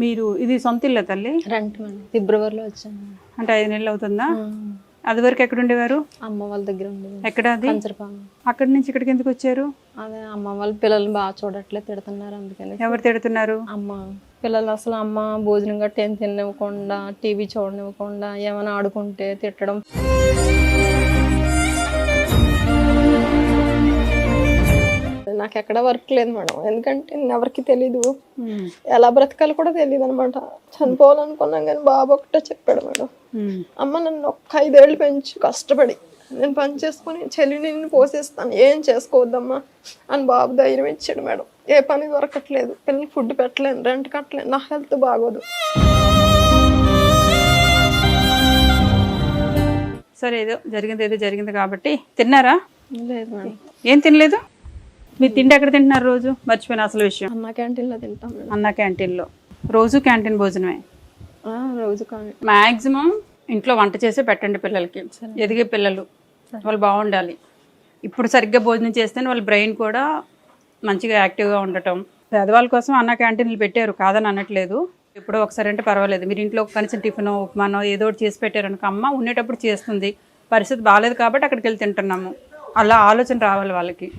మీరు ఇది సొంత ఇల్లా తల్లి? రెంట్ మేడం, ఫిబ్రవరిలో వచ్చాను. అంటే 5 నెలలు అవుతుందా? అది వరకు ఎక్కడ ఉండేవారు? అమ్మ వాళ్ళ దగ్గర ఉండేది. ఎక్కడ అది? కంచరపాలెం. అక్కడి నుంచి ఇక్కడికి ఎందుకు వచ్చారు? అదే అమ్మ వాళ్ళ పిల్లల్ని బాగా చూడట్లేదు, తిడుతున్నారు, అందుకని. ఎవరు తిడుతున్నారు? అమ్మ పిల్లలు అసలు అమ్మ భోజనం గట్ట ఏం తిననివ్వకుండా, టీవీ చూడనివ్వకుండా, ఏమైనా ఆడుకుంటే తిట్టడం. నాకు ఎక్కడ వర్క్ లేదు మేడం, ఎందుకంటే ఎవరికి తెలీదు, ఎలా బ్రతకాలి కూడా తెలియదు అనమాట. చనిపోవాలనుకున్నాం కానీ బాబు ఒకటే చెప్పాడు మేడం, అమ్మ నన్ను ఒక్క 5 ఏళ్ళు పెంచు కష్టపడి, నేను పని చేసుకుని చెల్లిని పోషిస్తాను, ఏం చేసుకోవద్దమ్మా అని బాబు ధైర్యం ఇచ్చాడు మేడం. ఏ పని దొరకట్లేదు, పిల్లలకి ఫుడ్ పెట్టలేను, రెంట్ కట్టలేను, నా హెల్త్ బాగోదు. సరే ఏదో జరిగింది కాబట్టి తిన్నారా? లేదు మేడం. ఏం తినలేదు? మీరు తిండి ఎక్కడ తింటున్నారు రోజు? మర్చిపోయిన అసలు విషయం. అన్న క్యాంటీన్లో తింటాం మేడం. అన్న క్యాంటీన్లో రోజు క్యాంటీన్ భోజనమే? రోజు కానీ మ్యాక్సిమం ఇంట్లో వంట చేసే పెట్టండి పిల్లలకి, ఎదిగే పిల్లలు వాళ్ళు బాగుండాలి. ఇప్పుడు సరిగ్గా భోజనం చేస్తేనే వాళ్ళ బ్రెయిన్ కూడా మంచిగా యాక్టివ్గా ఉండటం. పేదవాళ్ళ కోసం అన్న క్యాంటీన్లు పెట్టారు, కాదని అనట్లేదు. ఇప్పుడు ఒకసారి అంటే పర్వాలేదు, మీరు ఇంట్లో కనీసం టిఫినో ఉప్మానో ఏదో ఒకటి చేసి పెట్టారనుకో, అమ్మ ఉండేటప్పుడు చేస్తుంది, పరిస్థితి బాగాలేదు కాబట్టి అక్కడికి వెళ్ళి తింటున్నాము, అలా ఆలోచన రావాలి వాళ్ళకి.